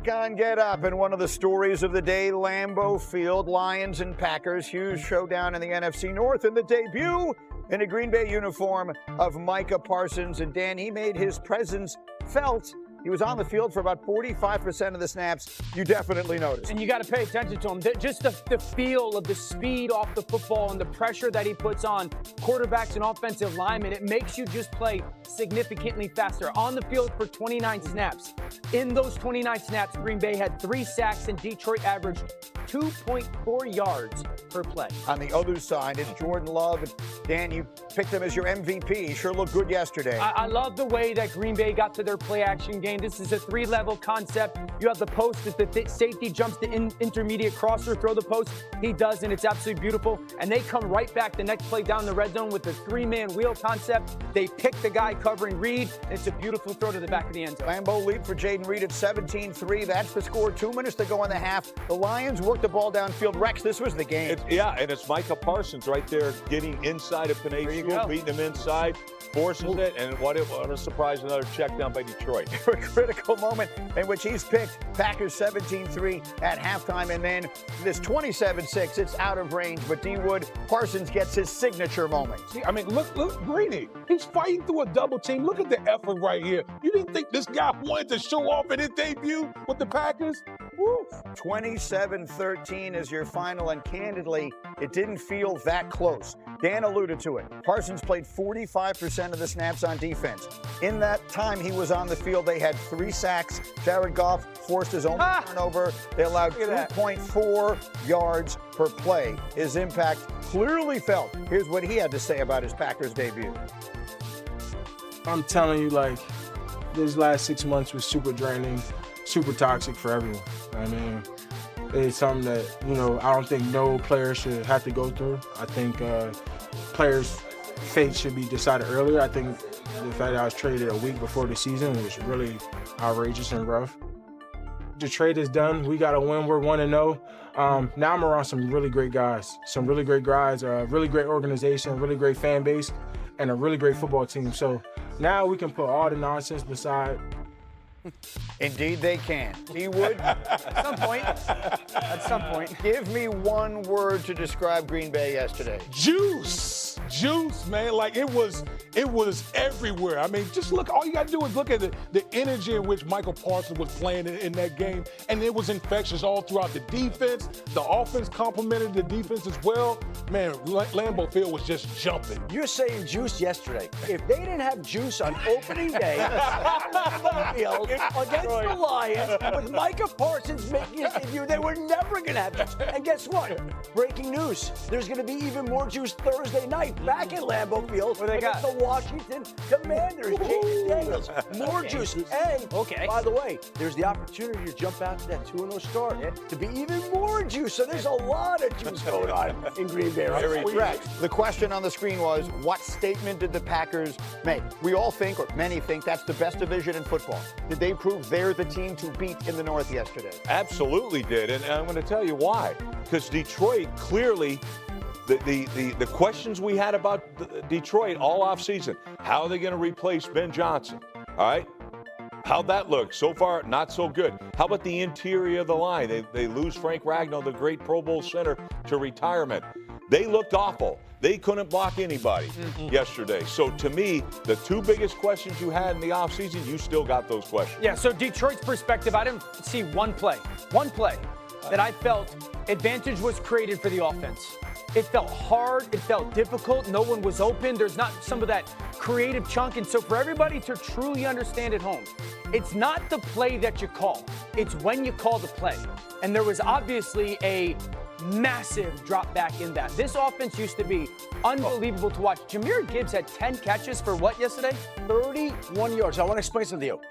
Back on Get Up, and one of the stories of the day, Lambeau Field, Lions and Packers, huge showdown in the NFC North, and the debut in a Green Bay uniform of Micah Parsons. And Dan, he made his presence felt. He was on the field for about 45% of the snaps. You definitely noticed. And you got to pay attention to him. Just the feel of the speed off the football and the pressure that he puts on quarterbacks and offensive linemen, it makes you just play significantly faster. On the field for 29 snaps. In those 29 snaps, Green Bay had 3 sacks and Detroit averaged 2.4 yards per play. On the other side, it's Jordan Love. And Dan, you picked him as your MVP. He sure looked good yesterday. I love the way that Green Bay got to their play-action game. This is a 3-level concept. You have the post that the safety jumps the intermediate crosser, throw the post. He does, and it's absolutely beautiful. And they come right back the next play down the red zone with the 3-man wheel concept. They pick the guy covering Reed. It's a beautiful throw to the back of the end zone. Lambeau lead for Jaden Reed at 17-3. That's the score. 2 minutes to go in the half. The Lions worked the ball downfield. Rex, this was the game. And it's Micah Parsons right there getting inside of Panay School, beating him inside, forces it, and what a surprise, another check down by Detroit. A critical moment in which he's picked. Packers 17-3 at halftime, and then this 27-6, it's out of range, but D-Wood, Parsons gets his signature moment. I mean, look, Greeny. He's fighting through a double team. Look at the effort right here. You didn't think this guy wanted to show off in his debut with the Packers? Woo. 27-13 is your final, and candidly, it didn't feel that close. Dan alluded to it. Parsons played 45% of the snaps on defense. In that time he was on the field, they had 3 sacks. Jared Goff forced his own turnover. They allowed 2.4 yards per play. His impact clearly felt. Here's what he had to say about his Packers debut. I'm telling you, like, these last 6 months was super draining, super toxic for everyone. I mean, it's something that, I don't think no player should have to go through. I think players' fate should be decided earlier. I think the fact that I was traded a week before the season was really outrageous and rough. The trade is done. We got to win. We're 1-0. Now I'm around some really great guys, a really great organization, really great fan base, and a really great football team. So now we can put all the nonsense beside. Indeed they can. D-Wood? At some point. Give me one word to describe Green Bay yesterday. Juice, man. Like, it was everywhere. I mean, just look, all you got to do is look at the energy in which Michael Parsons was playing in that game, and it was infectious all throughout the defense. The offense complemented the defense as well. Man, Lambeau Field was just jumping. You're saying juice yesterday. If they didn't have juice on opening day, against the Lions, with Micah Parsons making his debut, they were never going to have juice. And guess what? Breaking news. There's going to be even more juice Thursday night back at Lambeau Field against the Washington Commanders. Jaden Daniels. More juice. And, by the way, there's the opportunity to jump out to that 2-0 start to be even more juice. So there's a lot of juice going on in Green Bay right now. The question on the screen was, what statement did the Packers make? We all think, or many think, that's the best division in football. Did they prove they're the team to beat in the North yesterday? Absolutely did, and I'm going to tell you why. Because Detroit clearly, the questions we had about Detroit all offseason, how are they going to replace Ben Johnson? All right? How'd that look? So far, not so good. How about the interior of the line? They lose Frank Ragnow, the great Pro Bowl center, to retirement. They looked awful. They couldn't block anybody yesterday. So to me, the 2 biggest questions you had in the offseason, you still got those questions. Yeah, so Detroit's perspective, I didn't see one play that I felt advantage was created for the offense. It felt hard. It felt difficult. No one was open. There's not some of that creative chunk. And so for everybody to truly understand at home, it's not the play that you call. It's when you call the play. And there was obviously a massive drop back in that. This offense used to be unbelievable to watch. Jahmyr Gibbs had 10 catches for what yesterday? 31 yards. I want to explain something to you.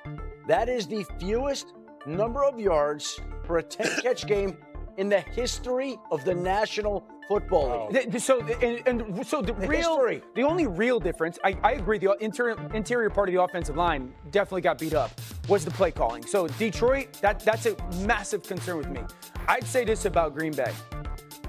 That is the fewest number of yards for a 10-catch game in the history of the National Football League. So the only real difference, I agree, the interior part of the offensive line definitely got beat up, was the play calling. So Detroit, that's a massive concern with me. I'd say this about Green Bay.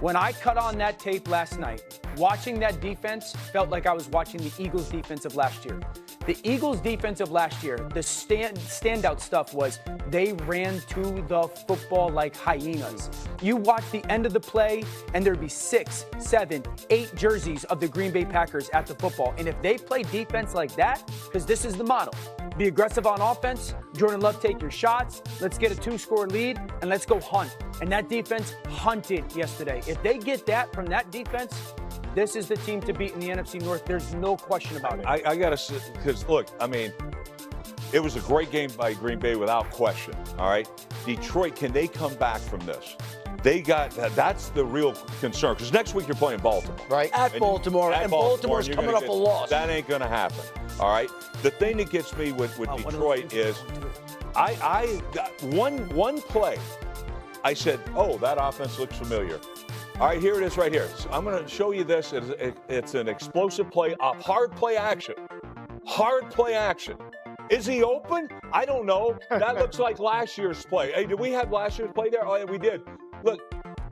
When I cut on that tape last night, watching that defense felt like I was watching the Eagles defense of last year. The Eagles' defense of last year, the standout stuff was they ran to the football like hyenas. You watch the end of the play, and there'd be 6, 7, 8 jerseys of the Green Bay Packers at the football. And if they play defense like that, because this is the model, be aggressive on offense, Jordan Love take your shots, let's get a 2-score lead, and let's go hunt. And that defense hunted yesterday. If they get that from that defense, this is the team to beat in the NFC North. There's no question about it. I got to, because look, I mean, it was a great game by Green Bay without question, all right? Detroit, can they come back from this? That's the real concern, because next week you're playing Baltimore. Right. At Baltimore, and Baltimore's coming off a loss. That ain't going to happen, all right? The thing that gets me with Detroit is I got one play. I said, oh, that offense looks familiar. All right, here it is right here. So I'm going to show you this. It's an explosive play, hard play action. Hard play action. Is he open? I don't know. That looks like last year's play. Hey, did we have last year's play there? Oh, yeah, we did. Look,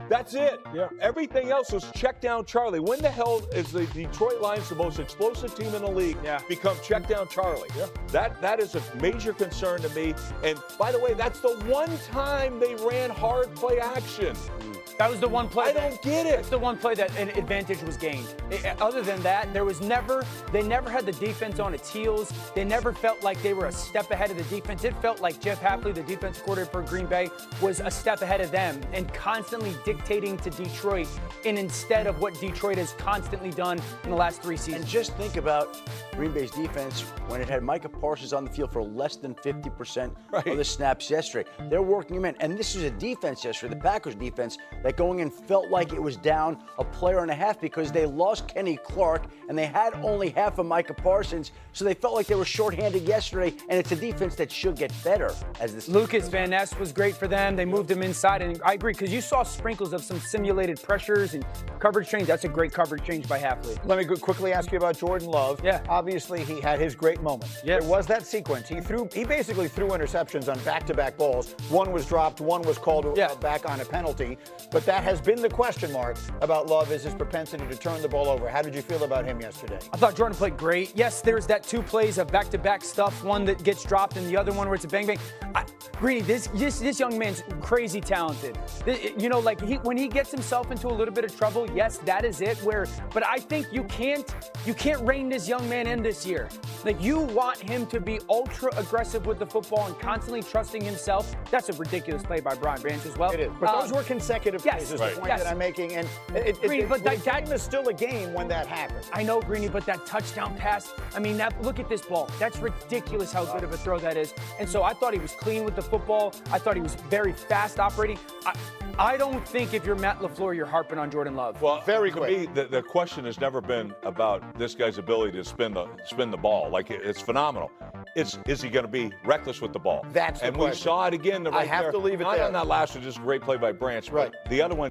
that's it. Yeah. Everything else was check down Charlie. When the hell is the Detroit Lions, the most explosive team in the league, become check down Charlie? Yeah. That is a major concern to me. And by the way, that's the one time they ran hard play action. That was the one play. I don't get it. That's the one play that an advantage was gained. Other than that, they never had the defense on its heels. They never felt like they were a step ahead of the defense. It felt like Jeff Hafley, the defensive coordinator for Green Bay, was a step ahead of them and constantly dictating to Detroit, and instead of what Detroit has constantly done in the last 3 seasons. And just think about Green Bay's defense when it had Micah Parsons on the field for less than 50% of the snaps yesterday. They're working him in. And this is a defense yesterday, the Packers defense, that going in felt like it was down a player and a half because they lost Kenny Clark and they had only half of Micah Parsons. So they felt like they were shorthanded yesterday, and it's a defense that should get better as this. Lucas Van Ness was great for them. They moved him inside, and I agree, because you saw sprinkles of some simulated pressures and coverage change. That's a great coverage change by Hafley. Let me quickly ask you about Jordan Love. Yeah. Obviously, he had his great moment. Yeah. There was that sequence. He basically threw interceptions on back-to-back balls. One was dropped, one was called back on a penalty. But that has been the question mark about Love, is his propensity to turn the ball over. How did you feel about him yesterday? I thought Jordan played great. Yes, there's that 2 plays of back-to-back stuff, one that gets dropped and the other one where it's a bang-bang. Greedy, this young man's crazy talented. When he gets himself into a little bit of trouble, yes, that is it. But I think you can't rein this young man in this year. Like, you want him to be ultra aggressive with the football and constantly trusting himself. That's a ridiculous play by Brian Branch as well. It is. But those were consecutive plays, is the point that I'm making. And Greeny, but the game is still a game when that happens. I know, Greeny, but that touchdown pass, I mean, look at this ball. That's ridiculous how good of a throw that is. And so I thought he was clean with the football. I thought he was very fast operating. I don't think if you're Matt LaFleur, you're harping on Jordan Love. Well, to me, the question has never been about this guy's ability to spin the ball. Like, it's phenomenal. Is he going to be reckless with the ball? That's the question. We saw it again. I have to leave it Not there. on that last one, just a great play by Branch. Right. But the other one.